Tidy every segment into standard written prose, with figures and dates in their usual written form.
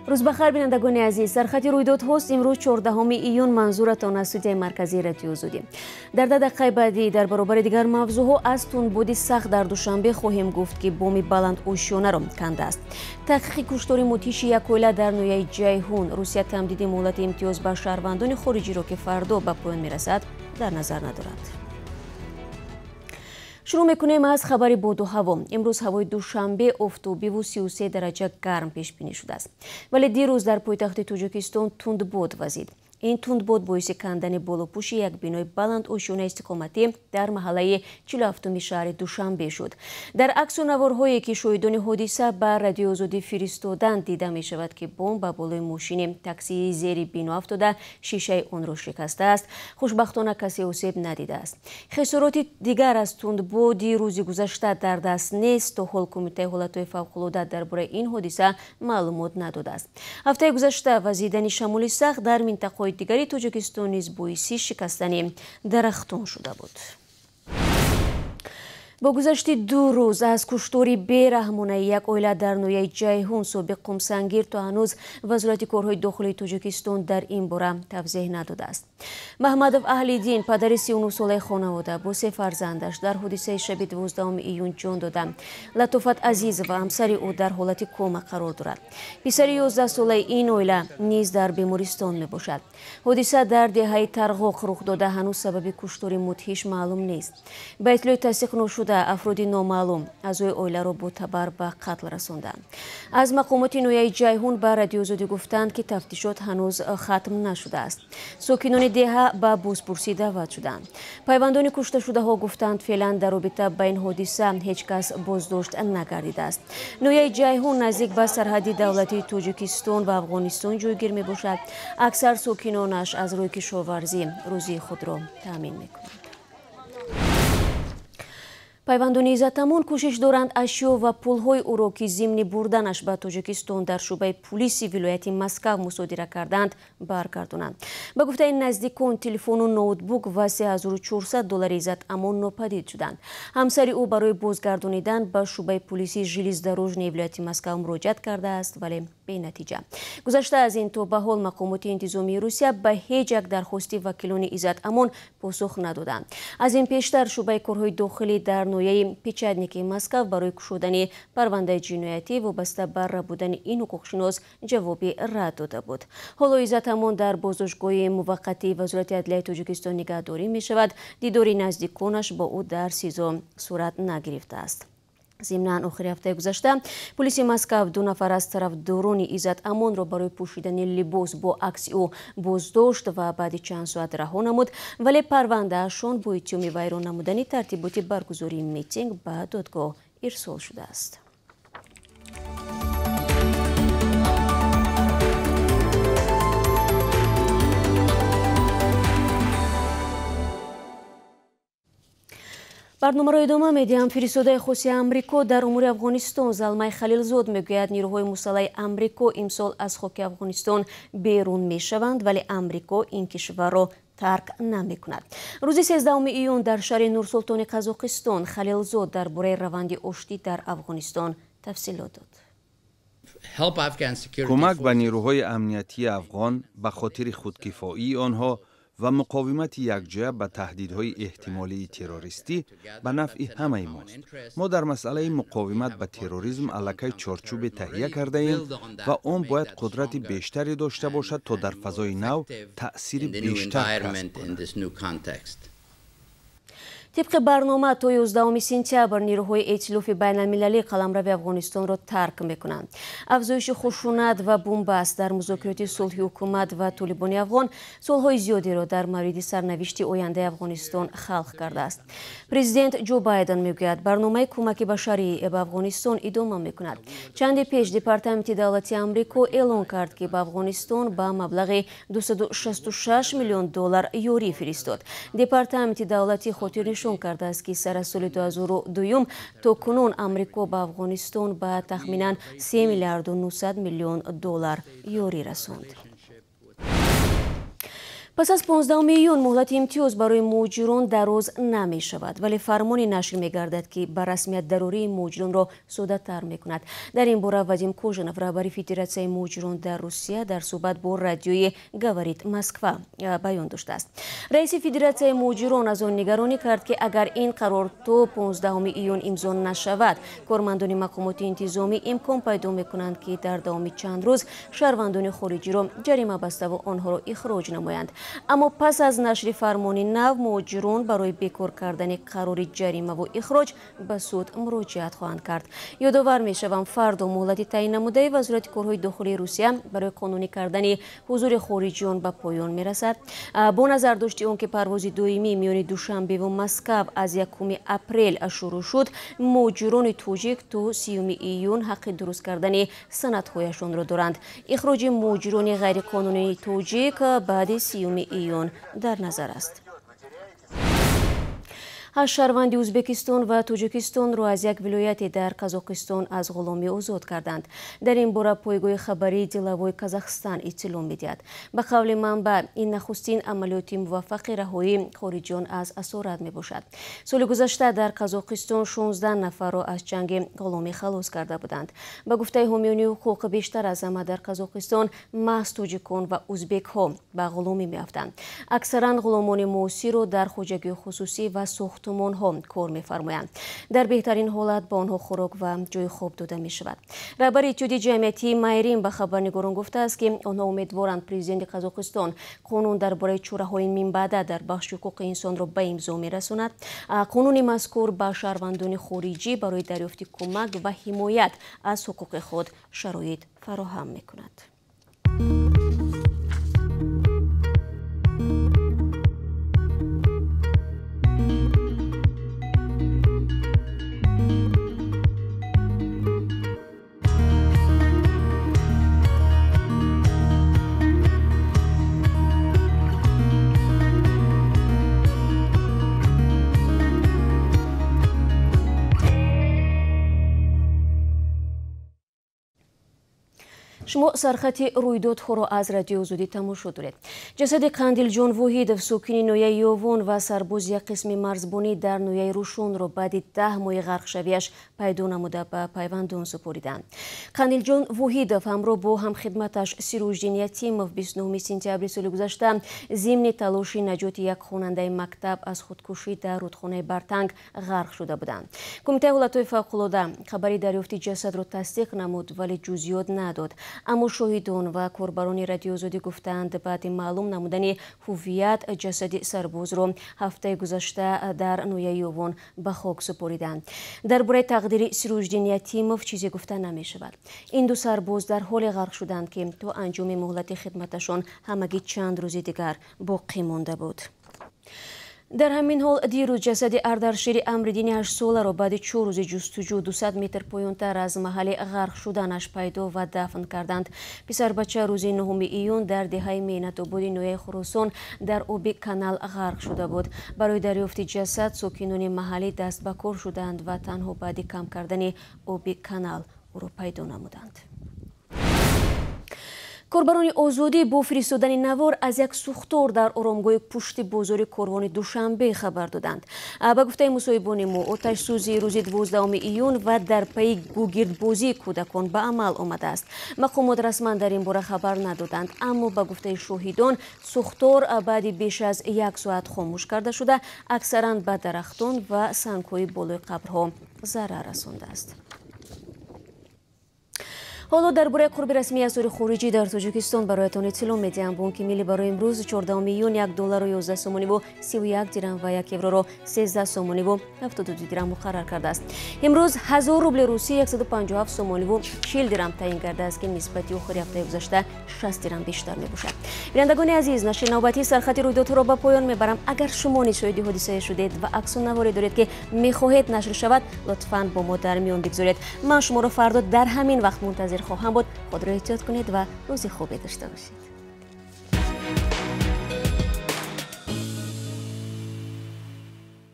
روز بخیر بینندگان عزیز، سرخطی رویدادهاست. امروز 14 ایون منظورتان از استودیوی مرکزی رادیو زودی. در 10 دقیقه بعدی در برابر دیگر موضوعها از تندبادی سخت در دوشنبه خواهیم گفت که بوم بلند اوشیانه را کنده است. تحقیق کشتاری مدهش یک اویله در نویه جیهون. روسیه تمدید مهلت امتیاز به شهروندان خارجی را که فردا به پایان میرسد در نظر ندارد. شروع میکنیم از خبری باد و هوا. امروز هوای دوشنبه آفتابی و 33 درجه گرم پیش بینی شده است. ولی دیروز در پایتخت تاجیکستان تندباد وزید. این تندباد باعث کندن بالاپوش یک بنای بلند اوشیانه استقامتی در محله 47 شهر دوشنبه شد. در عکس و نوارهایی که شاهدان حادثه بر رادیو زودی فرستادند دیده می شود که بمب به بالای ماشین تاکسی زیر بنا افتاده شیشه آن را شکسته است. خوشبختانه کسی آسیب ندیده است. خسارات دیگر از تندباد روز گذشته در دست نیست. تا حال کمیته حالتهای فوق‌العاده درباره این حادثه معلومات نداده است. هفته گذشته وزیدن شمال سخت در منطقه دیگری تاجیکستان نیز باعث شکستن درختان شده بود. با گذشت 2 روز از کشتاری بیرحمانه یک اویله در نویه جیهون سابق قمسنگیر تا هنوز وزارت کارهای داخلی تاجیکستان در این باره توضیح نداده است. محمدов اهلیدین پدر 39 ساله خانواده با 3 فرزندش در حادثه شب 12 ایون جان دادند. لطافت عزیز و همسر او در حالت کما قرار دارد. پسر 11 ساله این اویله نیز در بیمارستان می باشد. حادثه در دهه ترغاق رخ داده. هنوز سبب کشتاری مدهش معلوم نیست. به اطلاع تصدیق نشده افرادی نامعلوم اعضای اویله را با تبر به قتل رساندند. از مقامات نویه جیهون به رادیو زودی گفتند که تفتیشات هنوز ختم نشده است. ساکنان دهه به بازپرسی دعوت شدند. پیوندان کشته شده ها گفتند فعلا در رابطه با این حادثه هیچ کس بازداشت نگردیده است. نویه جیهون نزدیک به سرحد دولتی تاجیکستان و افغانستان جایگیر می باشد. اکثر ساکنانش از روی کشاورزی روزی خود را تامین می کنند. پیوندان عزتمون کوشش دارند اشیا و پولهای او را که ضمن بردنش به تاجیکستان در شعبه پلیس ولایت مسکو مصادره کردند برگردانند. به گفته این نزدیکان تلفن و نوتبوک و $3400 عزتمون ناپدید شدند. همسر او برای بازگردانیدن به شعبه پلیس ژلزدروژنی ولایت مسکو مراجعت کرده است ولی بی نتیجه. گذشته از این تا به حال مقامات انتظامی روسیه به هیچ یک درخواست وکیلان عزتمون پاسخ ندادند. از این پیشتر شعبه کارهای داخلی در نویه پیچدنیکی مسکو برای گشودن پرونده جنایتی وابسته بر بودن این حقوقشناس جوابی رد داده بود. حالا عزتمون در بازداشتگاه موقتی وزارت عدلیه تاجیکستان نگهداری می شود. دیدار نزدیکانش با او در سیزو صورت نگرفته است. ضمناً آخر هفته گذشته پلیس مسکو 2 نفر از طرفداران عزتمون را برای پوشیدن لباس با عکس او بازداشت و بعد چند ساعت رها نمود ولی پروندهشان با اتهام ویران نمودن ترتیبات برگزاری میتینگ به دادگاه ارسال شده است. برنامه را ادامه میدیم. فرستاده خصوصی آمریکا در امور افغانستان زلمه خلیلزاد میگوید نیروهای مسلح آمریکا امسال از خاک افغانستان بیرون میشوند ولی آمریکا این کشور را ترک نمی کند. روز 13 ایون در شهر نورسلطان قزاقستان خلیلزاد درباره روند آشتی در افغانستان تفصیلات داد. کمک به نیروهای امنیتی افغان به خاطر خودکفایی آنها و مقاومت یکجا به تهدیدهای احتمالی تروریستی به نفع همه ماست. ما در مسئله مقاومت به تروریسم علاقه چارچوب تهیه کرده ایم و آن باید قدرت بیشتری داشته باشد تا در فضای نو تأثیر بیشتر کسب کند. طبق برنامه تا 11 سپتامبر نیروهای ائتلاف بین المللی قلمرو افغانستان را ترک میکنند. افزایش خشونت و بنبست در مذاکرات صلحی حکومت و طالبان افغان سالهای زیادی را در مورد سرنوشت آینده افغانستان خلق کرده است. پرزیدنت جو بایدن میگوید برنامه کمک بشری به افغانستان ادامه میکند. چند پیش دپارتمنت دولتی آمریکا اعلام کرد که به افغانستان با مبلغ $266 میلیون یوری فرستاد. دپارتمنت دولتی خاطر نشان کرده است که سر سال 2002 تا کنون آمریکا به افغانستان به تخمینا $3 میلیارد و $900 میلیون یوری رساند. پس از 15 ایون مهلت امتیاز برای مهاجران دراز نمی شود، ولی فرمانی نشر می گردد که به رسمیت ضروری مهاجران را صادر تر می کند. در این باره وادیم کوژنوف رهبر فدراسیون مهاجران در روسیه در صحبت با رادیوی گاوریت مسکو بیان داشته است. رئیس فدراسیون مهاجران از آن نگرانی کرد که اگر این قرار تا 15 ایون امضا نشود، کارمندان مقامات انتظامی امکان پیدا می کنند که در دام چند روز شهروندان خارجی را جریمه بسته و آنها را اخراج نمایند. اما پس از نشر فرمان نو، مهاجران برای بیکار کردن قرار جریمه و اخراج به سود مراجعت خواهند کرد. یادآور می‌شوم فردا مهلت تعیین نموده وزارت کارهای داخلی روسیه برای قانونی کردن حضور خارجیان به پایان می‌رسد. با نظر داشته آنکه پرواز دائمی میان دوشنبه و مسکو از 1 اپریل شروع شد، مهاجران تاجیک تا 30 ایون حق درست کردن سندهایشان را دارند. اخراج مهاجران غیرقانونی تاجیک بعد 30 ایون در نظر است. شهروندی ازبکستان و تاجیکستان را از یک ولایت در قزاقستان از غلامی آزاد کردند. در این باره پایگاه خبری دلوای قزاقستان اطلاع می‌دهد. به قول منبع، این نخستین عملیات موفق رهایی خارجیان از اسارت میباشد. سال گذشته در قزاقستان 16 نفر را از جنگ غلامی خلاص کرده بودند. به گفته حامیان حقوق، بیشتر از همه در قزاقستان محض تاجیکان و ازبک ها به غلامی میافتند. اکثرا غلامان معاصر را در خواجگی خصوصی و ساختمان ها کار می‌فرمایند. در بهترین حالت به آنها خوراک و جای خواب داده می شود. رهبر اتحادیه جمعیتی مایرین به خبرنگاران گفته است که آنها امیدوارند پرزیدنت قزاقستان قانون درباره چوره‌های منبعده در بخش حقوق انسان را به امضا می‌رساند. قانون مذکور به شهروندان خارجی برای دریافت کمک و حمایت از حقوق خود شرایط فراهم می‌کند. شما سرخط رویدادها را از رادیو آزادی تماشا دارید. جسد قندیل جان وحیدов ساکن نویه یاوان و سرباز یک قسم مرزبانی در نویه روشن را بعد 10 ماه غرق شویش پیدا نموده به پیوندان سپردند. قندیل جان وحیدов همراه با همخدمتش سیروژدین یتیمов 29 سپتامبر سال گذشته ضمن تلاش نجات یک خواننده مکتب از خودکشی در رودخانه برتنگ غرق شده بودند. کمیته حالتهای فوق‌العاده خبری دریافت جسد را تصدیق نمود ولی جزئیات نداد. اما شاهدان و کاربران رادیو آزادی گفتند بعد معلوم نمودن هویت جسد سرباز را هفته گذشته در نویه یاوان به خاک سپاریدند. درباره تقدیر سیروژدین یتیمov چیزی گفته نمی شود. این دو سرباز در حال غرق شدند که تا انجام مهلت خدمتشان همگی چند روز دیگر باقی مانده بود. در همین حال دیروز جسد اردرشیر امردین 8 ساله را بعد 4 روز جستجو 200 متر پایین‌تر از محل غرق شدنش پیدا و دفن کردند. پسر بچه روز 9 ایون در دهه مهنت آباد نویه خراسان در آب کانال غرق شده بود. برای دریافت جسد ساکنان محلی دست به کار شدند و تنها بعد کم کردن آب کانال او را پیدا نمودند. کاربران آزادی با فرستادن نوار از یک سوختار در آرامگاه پشت بازار کاروان دوشنبه خبر دادند. به گفته مصاحبان ما، آتش سوزی روز 12 ایون و در پی گوگردبازی کودکان به عمل آمده است. مقامات رسما در این باره خبر ندادند، اما به گفته شاهدان سوختار بعد بیش از 1 ساعت خاموش کرده شده، اکثرا به درختان و سنگ‌های بالای قبرها ضرر رسانده است. حالا درباره قرب رسمی اسعار خارجی در تاجیکستان برایتان اطلاع می‌دهم. بانک ملی برای امروز 14 ایون 1 دلار و 11 سومانی و 31 درهم و 1 یورو را 13 سومانی و 72 درهم مقرر کرده است. امروز 1000 روبل روسی 157 سومانی و 40 درهم تعیین کرده است که نسبت آخر هفته گذشته 60 درهم بیشتر می‌باشد. بینندگان عزیز، نشر نوبتی سرخط رویدادها را به پایان می‌برم. اگر شما نیز شاهد حادثه شدید و عکس و نواری دارید که می‌خواهید نشر شود، لطفاً با ما در میان بگذارید. من شما را فردا در همین وقت منتظر خواهم بود. خود را احتیاط کنید و روز خوبی داشته باشید.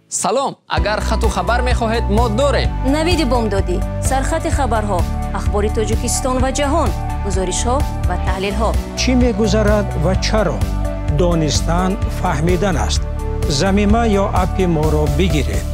سلام، اگر خط و خبر می‌خواهید ما داریم. نوید بامدادی، سرخط خبرها، اخبار تاجیکستان و جهان، گزارش‌ها و تحلیل‌ها. چی می‌گذرد و چرا؟ دانستن فهمیدن است. ضمیمه یا اپ ما را بگیرید.